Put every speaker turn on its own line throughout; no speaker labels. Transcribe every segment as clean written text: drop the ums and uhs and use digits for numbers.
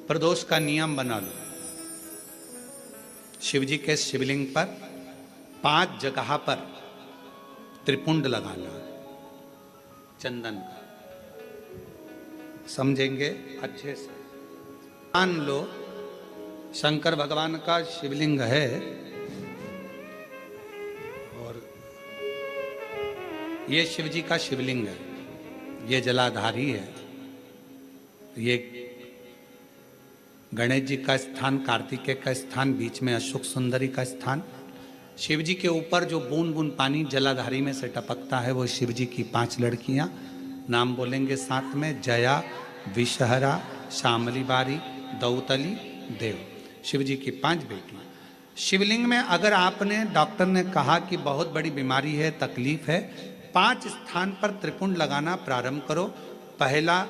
प्रदोष का नियम बना लो। शिव जी के शिवलिंग पर 5 जगह पर त्रिपुंड लगाना चंदन का। समझेंगे अच्छे से? मान लो शंकर भगवान का शिवलिंग है और ये शिव जी का शिवलिंग है, ये जलाधारी है, ये गणेश जी का स्थान, कार्तिकेय का स्थान, बीच में अशोक सुंदरी का स्थान। शिव जी के ऊपर जो बूंद बूंद पानी जलाधारी में से टपकता है वो शिव जी की 5 लड़कियां। नाम बोलेंगे साथ में, जया, विषहरा, श्यामली बारी, दौतली, देव। शिव जी की 5 बेटियां। शिवलिंग में अगर आपने, डॉक्टर ने कहा कि बहुत बड़ी बीमारी है, तकलीफ है, 5 स्थान पर त्रिपुंड लगाना प्रारंभ करो। पहला,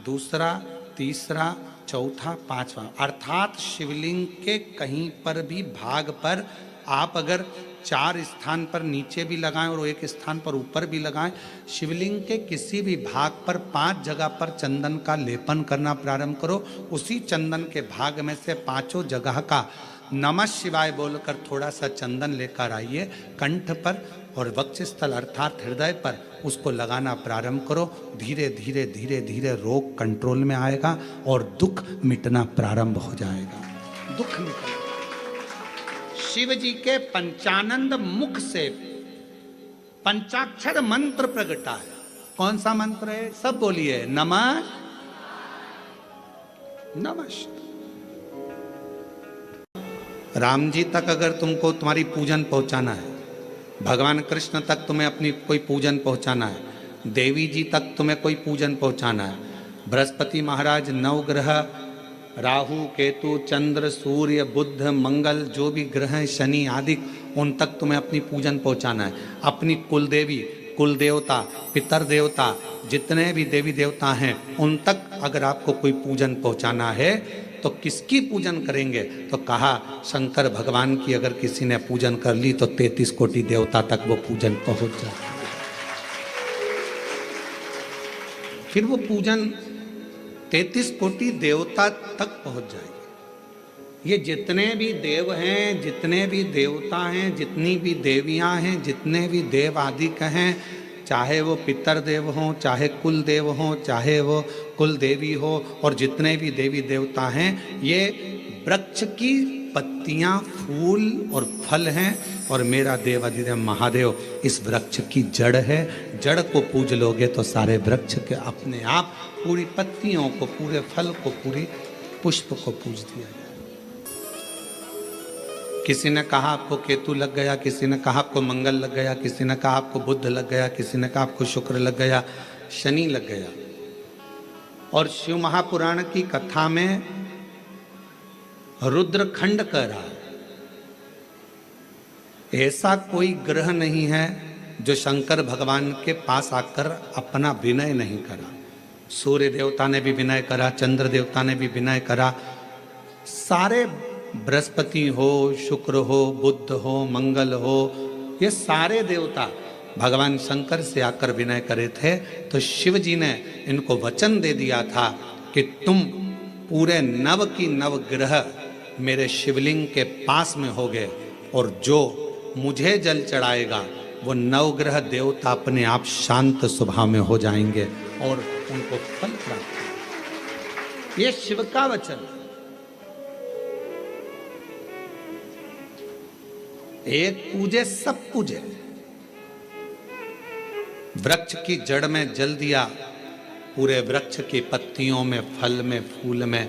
दूसरा, तीसरा, चौथा, 5वां। अर्थात शिवलिंग के कहीं पर भी भाग पर आप अगर 4 स्थान पर नीचे भी लगाएं और 1 स्थान पर ऊपर भी लगाएं, शिवलिंग के किसी भी भाग पर 5 जगह पर चंदन का लेपन करना प्रारंभ करो। उसी चंदन के भाग में से 5 जगह का नमः शिवाय बोलकर थोड़ा सा चंदन लेकर आइए कंठ पर और वक्षस्थल अर्थात हृदय पर उसको लगाना प्रारंभ करो। धीरे धीरे धीरे धीरे रोग कंट्रोल में आएगा और दुख मिटना प्रारंभ हो जाएगा। दुख मिटेगा। शिव जी के पंचानंद मुख से पंचाक्षर मंत्र प्रगटा है। कौन सा मंत्र है? सब बोलिए, नमः नमः। राम जी तक अगर तुमको तुम्हारी पूजन पहुंचाना है, भगवान कृष्ण तक तुम्हें अपनी कोई पूजन पहुंचाना है, देवी जी तक तुम्हें कोई पूजन पहुंचाना है, बृहस्पति महाराज, नवग्रह, राहु, केतु, चंद्र, सूर्य, बुध, मंगल, जो भी ग्रह हैं, शनि आदि, उन तक तुम्हें अपनी पूजन पहुंचाना है। अपनी कुल देवी, कुल देवता, पितर देवता, जितने भी देवी देवता हैं उन तक अगर आपको कोई पूजन पहुंचाना है तो किसकी पूजन करेंगे? तो कहा शंकर भगवान की अगर किसी ने पूजन कर ली तो 33 कोटि देवता तक वो पूजन पहुंच जाता है। फिर वो पूजन 33 कोटि देवता तक पहुंच जाएगी। ये जितने भी देव हैं, जितने भी देवता हैं, जितनी भी देवियां हैं, जितने भी देव आदि हैं, चाहे वो पितर देव हों, चाहे कुल देव हों, चाहे वो कुल देवी हो, और जितने भी देवी देवता हैं, ये वृक्ष की पत्तियां, फूल और फल हैं। और मेरा देव अधिदेव महादेव इस वृक्ष की जड़ है। जड़ को पूज लोगे तो सारे वृक्ष के अपने आप पूरी पत्तियों को, पूरे फल को, पूरी पुष्प को पूज दिया जाए। किसी ने कहा आपको केतु लग गया, किसी ने कहा आपको मंगल लग गया, किसी ने कहा आपको बुध लग गया, किसी ने कहा आपको शुक्र लग गया, शनि लग गया। और शिव महापुराण की कथा में रुद्रखंड कह रहा है, ऐसा कोई ग्रह नहीं है जो शंकर भगवान के पास आकर अपना विनय नहीं करा। सूर्य देवता ने भी विनय करा, चंद्र देवता ने भी विनय करा, सारे बृहस्पति हो, शुक्र हो, बुध हो, मंगल हो, ये सारे देवता भगवान शंकर से आकर विनय करे थे। तो शिव जी ने इनको वचन दे दिया था कि तुम पूरे 9 की 9 ग्रह मेरे शिवलिंग के पास में होगे और जो मुझे जल चढ़ाएगा वो 9 ग्रह देवता अपने आप शांत स्वभाव में हो जाएंगे और उनको फल प्राप्त। ये शिव का वचन। एक पूजे सब पूजे। वृक्ष की जड़ में जल दिया, पूरे वृक्ष की पत्तियों में, फल में, फूल में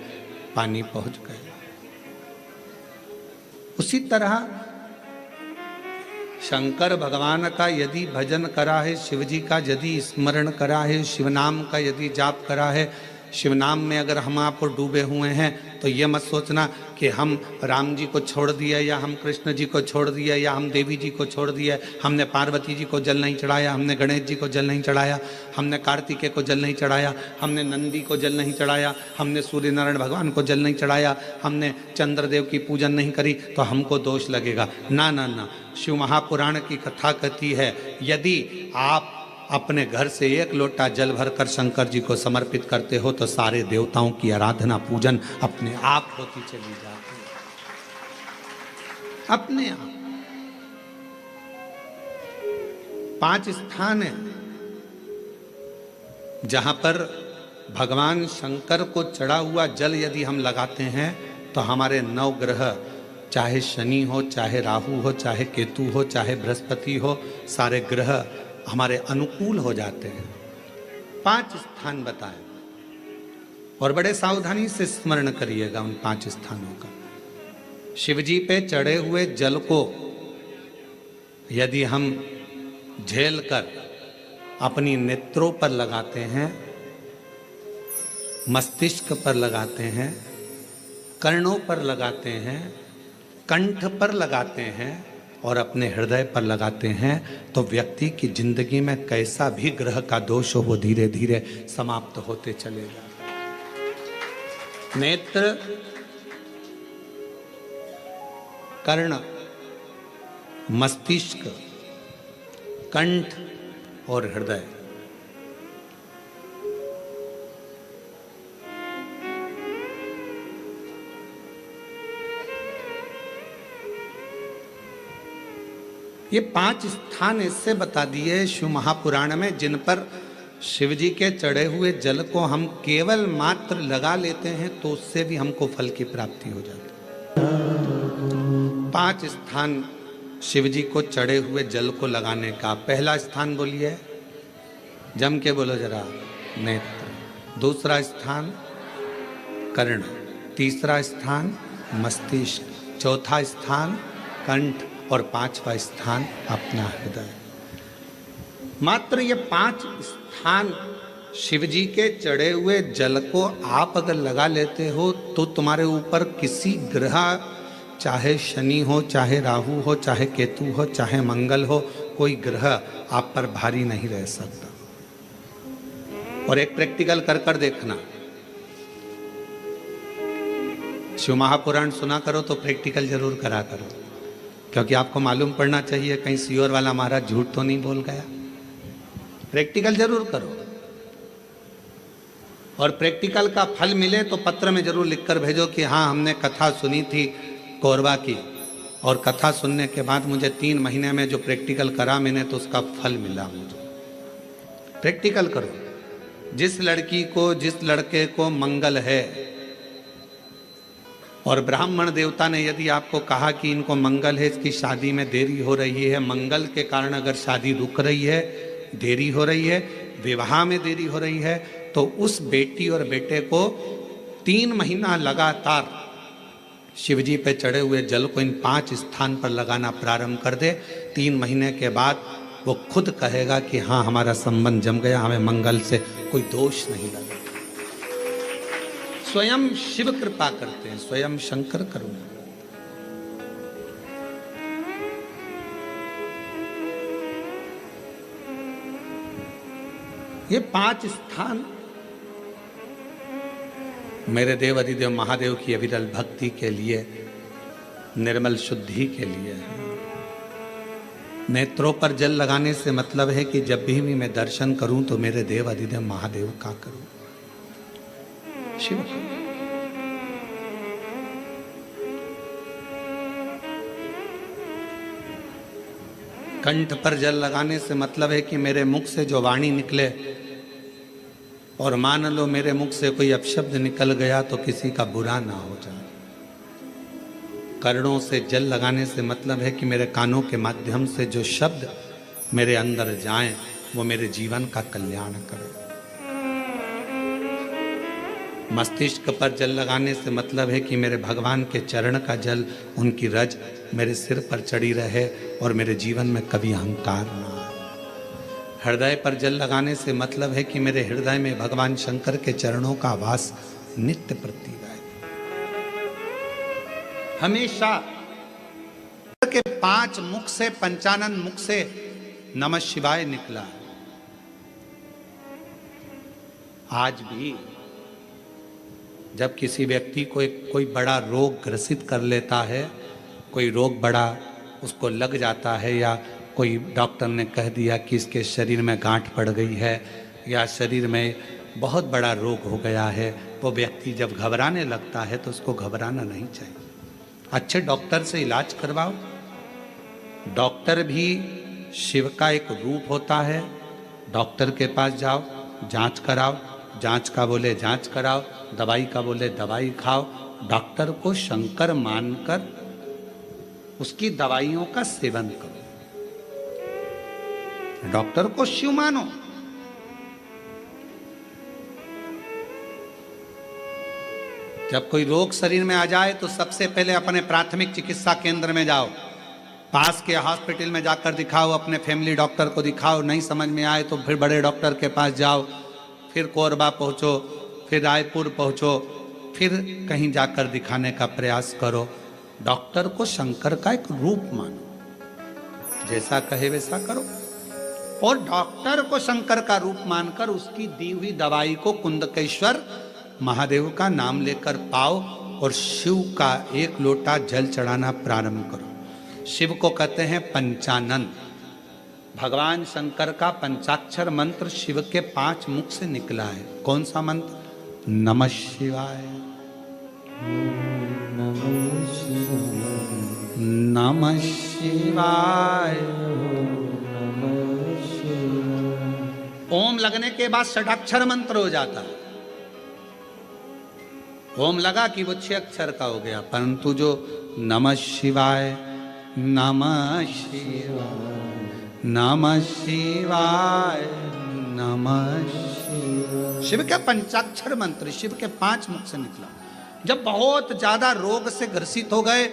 पानी पहुंच गया। उसी तरह शंकर भगवान का यदि भजन करा है, शिव जी का यदि स्मरण करा है, शिव नाम का यदि जाप करा है, शिव नाम में अगर हम आप डूबे हुए हैं तो ये मत सोचना कि हम राम जी को छोड़ दिया या हम कृष्ण जी को छोड़ दिया या हम देवी जी को छोड़ दिया, हमने पार्वती जी को जल नहीं चढ़ाया, हमने गणेश जी को जल नहीं चढ़ाया, हमने कार्तिकेय को जल नहीं चढ़ाया, हमने नंदी को जल नहीं चढ़ाया, हमने सूर्य नारायण भगवान को जल नहीं चढ़ाया, हमने चंद्रदेव की पूजन नहीं करी तो हमको दोष लगेगा। ना ना ना, शिव महापुराण की कथा कहती है यदि आप अपने घर से एक लोटा जल भरकर शंकर जी को समर्पित करते हो तो सारे देवताओं की आराधना पूजन अपने आप होती चली जाती है, अपने आप। 5 स्थान है जहां पर भगवान शंकर को चढ़ा हुआ जल यदि हम लगाते हैं तो हमारे 9 ग्रह, चाहे शनि हो, चाहे राहु हो, चाहे केतु हो, चाहे बृहस्पति हो, सारे ग्रह हमारे अनुकूल हो जाते हैं। 5 स्थान बताए और बड़े सावधानी से स्मरण करिएगा उन 5 स्थानों का। शिव जी पे चढ़े हुए जल को यदि हम झेल कर अपनी नेत्रों पर लगाते हैं, मस्तिष्क पर लगाते हैं, कर्णों पर लगाते हैं, कंठ पर लगाते हैं और अपने हृदय पर लगाते हैं तो व्यक्ति की जिंदगी में कैसा भी ग्रह का दोष हो वो धीरे धीरे समाप्त होते चलेगा। नेत्र, कर्ण, मस्तिष्क, कंठ और हृदय, ये 5 स्थान इससे बता दिए शिव महापुराण में जिन पर शिव जी के चढ़े हुए जल को हम केवल मात्र लगा लेते हैं तो उससे भी हमको फल की प्राप्ति हो जाती है। 5 स्थान शिव जी को चढ़े हुए जल को लगाने का। पहला स्थान बोलिए, जम के बोलो जरा, नेत्र। दूसरा स्थान कर्ण, तीसरा स्थान मस्तिष्क, चौथा स्थान कंठ और 5वां स्थान अपना हृदय। मात्र ये 5 स्थान शिव जी के चढ़े हुए जल को आप अगर लगा लेते हो तो तुम्हारे ऊपर किसी ग्रह, चाहे शनि हो, चाहे राहु हो, चाहे केतु हो, चाहे मंगल हो, कोई ग्रह आप पर भारी नहीं रह सकता। और एक प्रैक्टिकल कर कर देखना, शिव महापुराण सुना करो तो प्रैक्टिकल जरूर करा करो, क्योंकि आपको मालूम पड़ना चाहिए कहीं सीओर वाला महाराज झूठ तो नहीं बोल गया। प्रैक्टिकल जरूर करो और प्रैक्टिकल का फल मिले तो पत्र में जरूर लिखकर भेजो कि हाँ हमने कथा सुनी थी कोरबा की और कथा सुनने के बाद मुझे 3 महीने में जो प्रैक्टिकल करा मैंने तो उसका फल मिला मुझे। प्रैक्टिकल करो। जिस लड़की को, जिस लड़के को मंगल है और ब्राह्मण देवता ने यदि आपको कहा कि इनको मंगल है, इसकी शादी में देरी हो रही है, मंगल के कारण अगर शादी रुक रही है, देरी हो रही है, विवाह में देरी हो रही है, तो उस बेटी और बेटे को 3 महीना लगातार शिवजी पे चढ़े हुए जल को इन 5 स्थान पर लगाना प्रारंभ कर दे। 3 महीने के बाद वो खुद कहेगा कि हाँ हमारा संबंध जम गया, हमें मंगल से कोई दोष नहीं लगा। स्वयं शिव कृपा करते हैं, स्वयं शंकर करुणा। ये 5 स्थान मेरे देव अधिदेव महादेव की अविरल भक्ति के लिए, निर्मल शुद्धि के लिए है। नेत्रों पर जल लगाने से मतलब है कि जब भी मैं दर्शन करूं तो मेरे देव अधिदेव महादेव का करूं, शिव। कंठ पर जल लगाने से मतलब है कि मेरे मुख से जो वाणी निकले और मान लो मेरे मुख से कोई अपशब्द निकल गया तो किसी का बुरा ना हो जाए। कर्णों से जल लगाने से मतलब है कि मेरे कानों के माध्यम से जो शब्द मेरे अंदर जाएं वो मेरे जीवन का कल्याण करें। मस्तिष्क पर जल लगाने से मतलब है कि मेरे भगवान के चरण का जल, उनकी रज मेरे सिर पर चढ़ी रहे और मेरे जीवन में कभी अहंकार ना आए। हृदय पर जल लगाने से मतलब है कि मेरे हृदय में भगवान शंकर के चरणों का वास नित्य प्रति रहे। हमेशा के 5 मुख से, पंचानन मुख से नमः शिवाय निकला है। आज भी जब किसी व्यक्ति को कोई बड़ा रोग ग्रसित कर लेता है, कोई रोग बड़ा उसको लग जाता है या कोई डॉक्टर ने कह दिया कि इसके शरीर में गांठ पड़ गई है या शरीर में बहुत बड़ा रोग हो गया है, वो व्यक्ति जब घबराने लगता है तो उसको घबराना नहीं चाहिए। अच्छे डॉक्टर से इलाज करवाओ। डॉक्टर भी शिव का एक रूप होता है। डॉक्टर के पास जाओ, जांच कराओ, जांच का बोले जांच कराओ, दवाई का बोले दवाई खाओ। डॉक्टर को शंकर मानकर उसकी दवाइयों का सेवन करो। डॉक्टर को शिव मानो। जब कोई रोग शरीर में आ जाए तो सबसे पहले अपने प्राथमिक चिकित्सा केंद्र में जाओ, पास के हॉस्पिटल में जाकर दिखाओ, अपने फैमिली डॉक्टर को दिखाओ। नहीं समझ में आए तो फिर बड़े डॉक्टर के पास जाओ, फिर कोरबा पहुंचो, फिर रायपुर पहुंचो, फिर कहीं जाकर दिखाने का प्रयास करो। डॉक्टर को शंकर का एक रूप मानो, जैसा कहे वैसा करो। और डॉक्टर को शंकर का रूप मानकर उसकी दी हुई दवाई को कुंदकेश्वर महादेव का नाम लेकर पाओ और शिव का एक लोटा जल चढ़ाना प्रारंभ करो। शिव को कहते हैं पंचानन। भगवान शंकर का पंचाक्षर मंत्र शिव के 5 मुख से निकला है। कौन सा मंत्र? नमः शिवाय, नमः शिवाय। ओम लगने के बाद षडाक्षर मंत्र हो जाता है। ओम लगा कि वो 6 अक्षर का हो गया, परंतु जो नमः शिवाय, नमः शिवाय, नमः शिवाय, नमः शिवाय, शिव के पंचाक्षर मंत्र शिव के 5 मुख से निकला। जब बहुत ज्यादा रोग से ग्रसित हो गए,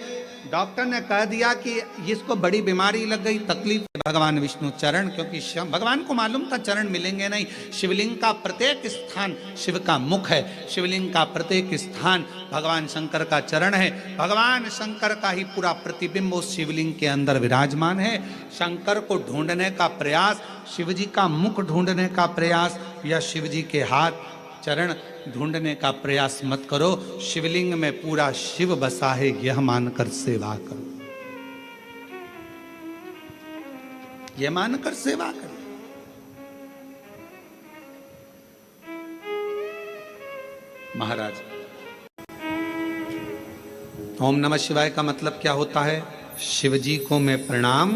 डॉक्टर ने कह दिया कि इसको बड़ी बीमारी लग गई, तकलीफ। भगवान विष्णु चरण, क्योंकि भगवान को मालूम था चरण मिलेंगे नहीं। शिवलिंग का प्रत्येक स्थान शिव का मुख है, शिवलिंग का प्रत्येक स्थान भगवान शंकर का चरण है। भगवान शंकर का ही पूरा प्रतिबिंब उस शिवलिंग के अंदर विराजमान है। शंकर को ढूंढने का प्रयास, शिव जी का मुख ढूंढने का प्रयास या शिव जी के हाथ चरण ढूंढने का प्रयास मत करो। शिवलिंग में पूरा शिव बसा है, यह मानकर सेवा करो, यह मानकर सेवा करो। महाराज, ओम नमः शिवाय का मतलब क्या होता है? शिव जी को मैं प्रणाम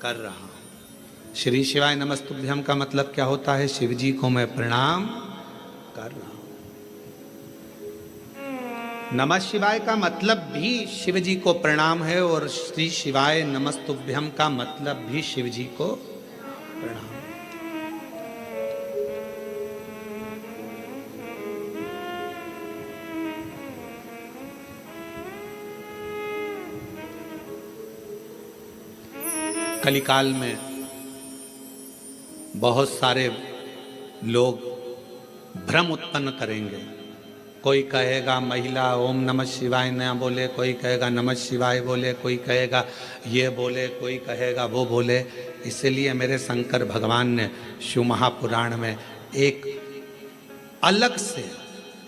कर रहा हूं। श्री शिवाय नमस्तुभ्यम का मतलब क्या होता है? शिव जी को मैं प्रणाम कर रहा हूं। नमः शिवाय का मतलब भी शिव जी को प्रणाम है और श्री शिवाय नमस्तुभ्यम का मतलब भी शिव जी को प्रणाम। कलिकाल में बहुत सारे लोग भ्रम उत्पन्न करेंगे। कोई कहेगा महिला ओम नमः शिवाय न बोले, कोई कहेगा नमः शिवाय बोले, कोई कहेगा ये बोले, कोई कहेगा वो बोले। इसलिए मेरे शंकर भगवान ने शिव महापुराण में एक अलग से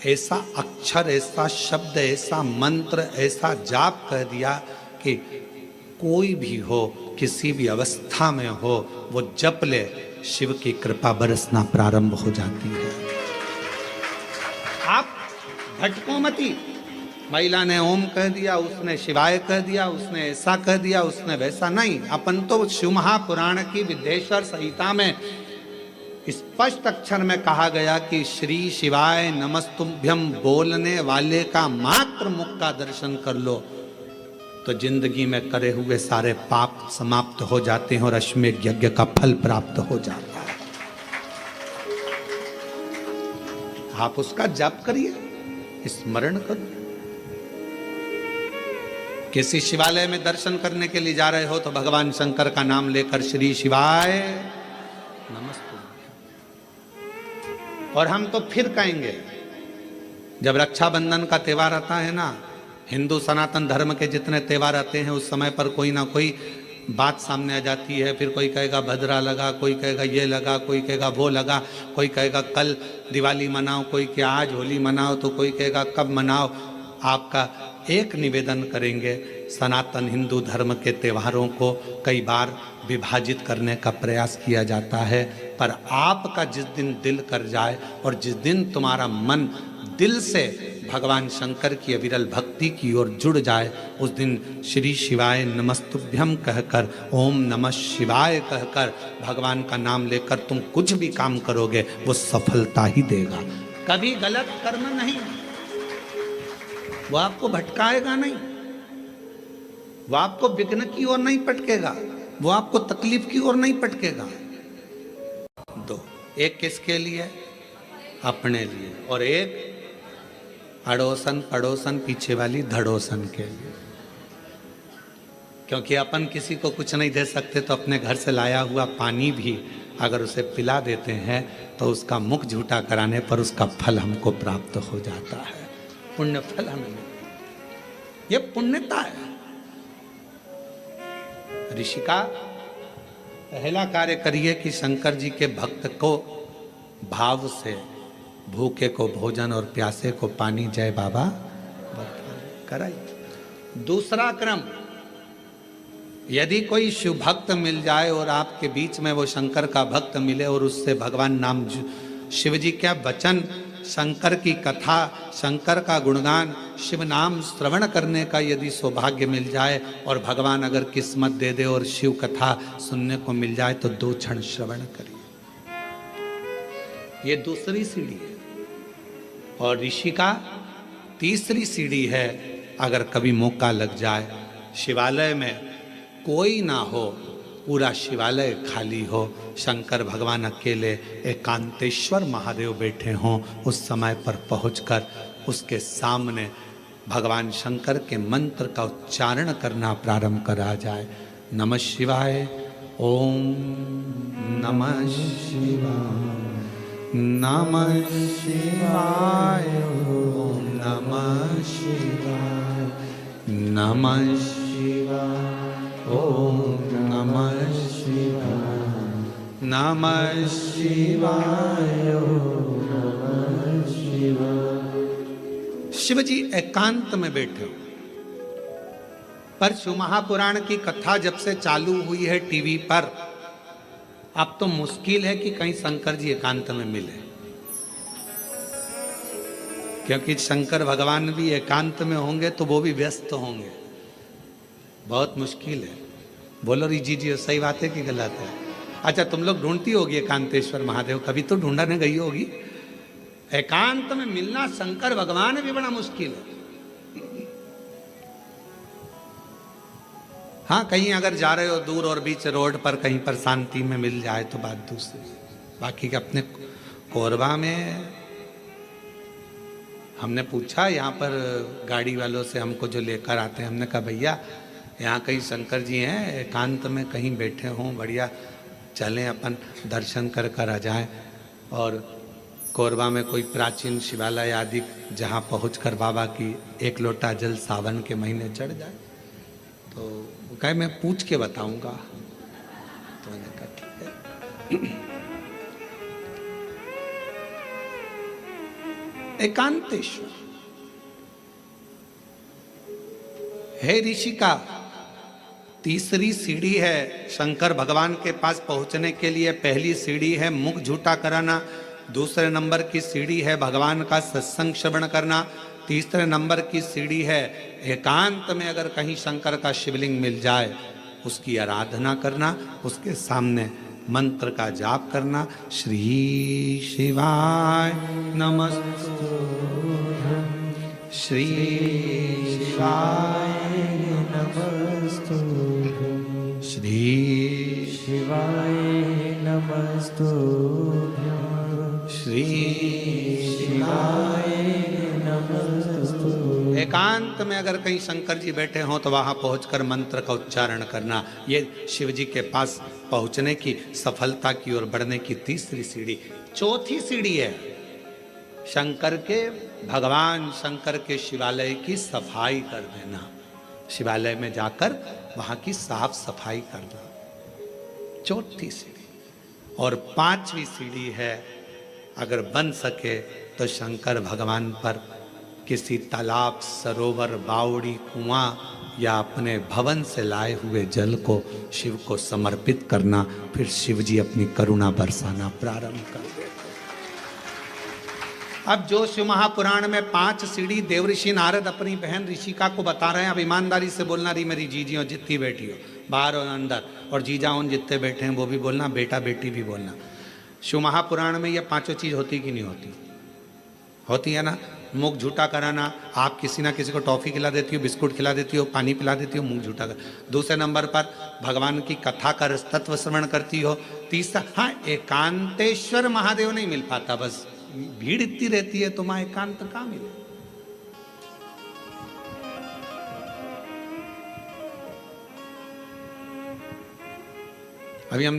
ऐसा अक्षर, ऐसा शब्द, ऐसा मंत्र, ऐसा जाप कह दिया कि कोई भी हो, किसी भी अवस्था में हो, वो जप ले, शिव की कृपा बरसना प्रारंभ हो जाती है। आप भटको मती। महिला ने ओम कह दिया, उसने शिवाय कह दिया, उसने ऐसा कह दिया, उसने वैसा नहीं। अपन तो शिव महापुराण की विद्येश्वर संहिता में स्पष्ट अक्षर में कहा गया कि श्री शिवाय नमस्तुभ्यम बोलने वाले का मात्र मुख का दर्शन कर लो तो जिंदगी में करे हुए सारे पाप समाप्त हो जाते हैं और अश्वमेध यज्ञ का फल प्राप्त हो जाता है। आप उसका जाप करिए, स्मरण करो। किसी शिवालय में दर्शन करने के लिए जा रहे हो तो भगवान शंकर का नाम लेकर श्री शिवाय नमस्ते। और हम तो फिर कहेंगे, जब रक्षाबंधन का त्योहार आता है ना, हिंदू सनातन धर्म के जितने त्योहार आते हैं उस समय पर कोई ना कोई बात सामने आ जाती है। फिर कोई कहेगा भद्रा लगा, कोई कहेगा ये लगा, कोई कहेगा वो लगा, कोई कहेगा कल दिवाली मनाओ, कोई क्या आज होली मनाओ, तो कोई कहेगा कब मनाओ। आपका एक निवेदन करेंगे, सनातन हिंदू धर्म के त्योहारों को कई बार विभाजित करने का प्रयास किया जाता है। पर आपका जिस दिन दिल कर जाए और जिस दिन तुम्हारा मन दिल से भगवान शंकर की अविरल भक्ति की ओर जुड़ जाए, उस दिन श्री शिवाय नमस्तुभ्यम कहकर, ओम नमः शिवाय कहकर भगवान का नाम लेकर तुम कुछ भी काम करोगे वो सफलता ही देगा। कभी गलत कर्म नहीं, वो आपको भटकाएगा नहीं, वो आपको विघ्न की ओर नहीं पटकेगा, वो आपको तकलीफ की ओर नहीं पटकेगा। दो, एक किसके लिए? अपने लिए, और एक अड़ोसन पड़ोसन पीछे वाली धड़ोसन के लिए। क्योंकि अपन किसी को कुछ नहीं दे सकते, तो अपने घर से लाया हुआ पानी भी अगर उसे पिला देते हैं तो उसका मुख झूठा कराने पर उसका फल हमको प्राप्त हो जाता है, पुण्य फल हमें मिलता है। ये पुण्यता है। ऋषिका, पहला कार्य करिए कि शंकर जी के भक्त को भाव से, भूखे को भोजन और प्यासे को पानी, जय बाबा कराइए। दूसरा क्रम, यदि कोई शिव भक्त मिल जाए और आपके बीच में वो शंकर का भक्त मिले और उससे भगवान नाम, शिव जी क्या वचन, शंकर की कथा, शंकर का गुणगान, शिव नाम श्रवण करने का यदि सौभाग्य मिल जाए और भगवान अगर किस्मत दे दे और शिव कथा सुनने को मिल जाए तो 2 क्षण श्रवण करिए। ये दूसरी सीढ़ी है। और ऋषि का तीसरी सीढ़ी है, अगर कभी मौका लग जाए, शिवालय में कोई ना हो, पूरा शिवालय खाली हो, शंकर भगवान अकेले एकांतेश्वर महादेव बैठे हों, उस समय पर पहुंचकर उसके सामने भगवान शंकर के मंत्र का उच्चारण करना प्रारंभ करा जाए। नमः शिवाय, ओम नमः शिवाय, नमः शिवाय, ओम नमः शिवाय, नमः शिवाय, ओम नमः शिवाय, नमः शिवाय, ओम नमः शिवाय। शिव जी एकांत में बैठे हो, पर शिव महापुराण की कथा जब से चालू हुई है टीवी पर, अब तो मुश्किल है कि कहीं शंकर जी एकांत में मिले, क्योंकि शंकर भगवान भी एकांत में होंगे तो वो भी व्यस्त होंगे, बहुत मुश्किल है। बोलो जी सही बात है कि गलत है? अच्छा, तुम लोग ढूंढती होगी एकांतेश्वर महादेव, कभी तो ढूंढने गई होगी। एकांत में मिलना शंकर भगवान भी बड़ा मुश्किल है। हाँ, कहीं अगर जा रहे हो दूर और बीच रोड पर कहीं पर शांति में मिल जाए तो बात दूसरी। बाकी के अपने कोरबा में हमने पूछा, यहाँ पर गाड़ी वालों से हमको जो लेकर आते हैं, हमने कहा भैया यहाँ कहीं शंकर जी हैं एकांत में कहीं बैठे हों, बढ़िया चलें अपन दर्शन कर कर आ जाएं। और कोरबा में कोई प्राचीन शिवालय आदि जहाँ पहुँचकर बाबा की 1 लोटा जल सावन के महीने चढ़ जाए, तो वो कहे मैं पूछ के बताऊंगा। तो मैंने कहा ठीक है। एकांतेश्वर हे ऋषि का तीसरी सीढ़ी है शंकर भगवान के पास पहुंचने के लिए। पहली सीढ़ी है मुख झूठा कराना, दूसरे नंबर की सीढ़ी है भगवान का सत्संग श्रवण करना, तीसरे नंबर की सीढ़ी है एकांत में अगर कहीं शंकर का शिवलिंग मिल जाए उसकी आराधना करना, उसके सामने मंत्र का जाप करना। श्री शिवाय नमस्तुभ्यं, श्री शिवाय नमस्तुभ्यं, श्री शिवाय नमस्तुभ्यं, श्री शिवाय नमस्तुभ्यं। एकांत में अगर कहीं शंकर जी बैठे हों तो वहां पहुंचकर मंत्र का उच्चारण करना। ये शिव जी के पास पहुंचने की, सफलता की ओर बढ़ने की तीसरी सीढ़ी। चौथी सीढ़ी है शंकर के, भगवान शंकर के शिवालय की सफाई कर देना। शिवालय में जाकर वहां की साफ सफाई करना, चौथी सीढ़ी। और पांचवी सीढ़ी है अगर बन सके तो शंकर भगवान पर किसी तालाब, सरोवर, बावड़ी, कुआं या अपने भवन से लाए हुए जल को शिव को समर्पित करना, फिर शिव जी अपनी करुणा बरसाना प्रारंभ कर देते। अब जो शिव महापुराण में 5 सीढ़ी देवऋषि नारद अपनी बहन ऋषिका को बता रहे हैं, अब ईमानदारी से बोलना रही मेरी जीजी हो जितनी बेटी हो, बाहर और अंदर, और जीजा उन जितने बैठे हैं वो भी बोलना, बेटा बेटी भी बोलना। शिव महापुराण में ये 5 चीज होती कि नहीं होती? होती है ना। मुख झूठा कराना, आप किसी ना किसी को टॉफी खिला देती हो, बिस्कुट खिला देती हो, पानी पिला देती हो, मुख झूठा कर। दूसरे नंबर पर भगवान की कथा का तत्व श्रवण करती हो। तीसरा, हाँ, एकांतेश्वर महादेव नहीं मिल पाता, बस भीड़ इतनी रहती है तो मां एकांत कहाँ मिले। अभी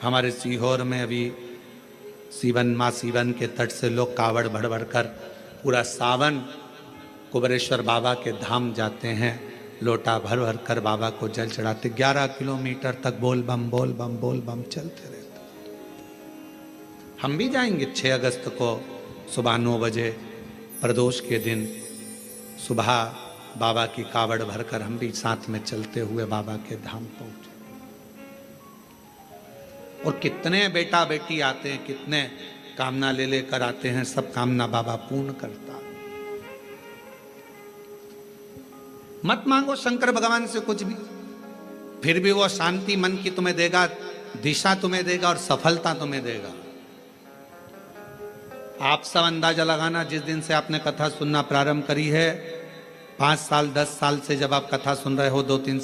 हमारे सीहोर में अभी सीवन, माँ सीवन के तट से लोग कावड़ भर भर कर पूरा सावन कुबेरेश्वर बाबा के धाम जाते हैं, लोटा भर भर कर बाबा को जल चढ़ाते। 11 किलोमीटर तक बोल बम बोल बम बोल बम चलते रहते। हम भी जाएंगे 6 अगस्त को सुबह 9 बजे प्रदोष के दिन सुबह बाबा की कावड़ भरकर हम भी साथ में चलते हुए बाबा के धाम पहुंचे। और कितने बेटा बेटी आते हैं, कितने कामना ले लेकर आते हैं, सब कामना बाबा पूर्ण करता। मत मांगो शंकर भगवान से कुछ भी, फिर भी वो शांति मन की तुम्हें देगा, दिशा तुम्हें देगा और सफलता तुम्हें देगा। आप सब अंदाजा लगाना, जिस दिन से आपने कथा सुनना प्रारंभ करी है, 5 साल 10 साल से जब आप कथा सुन रहे हो, 2-3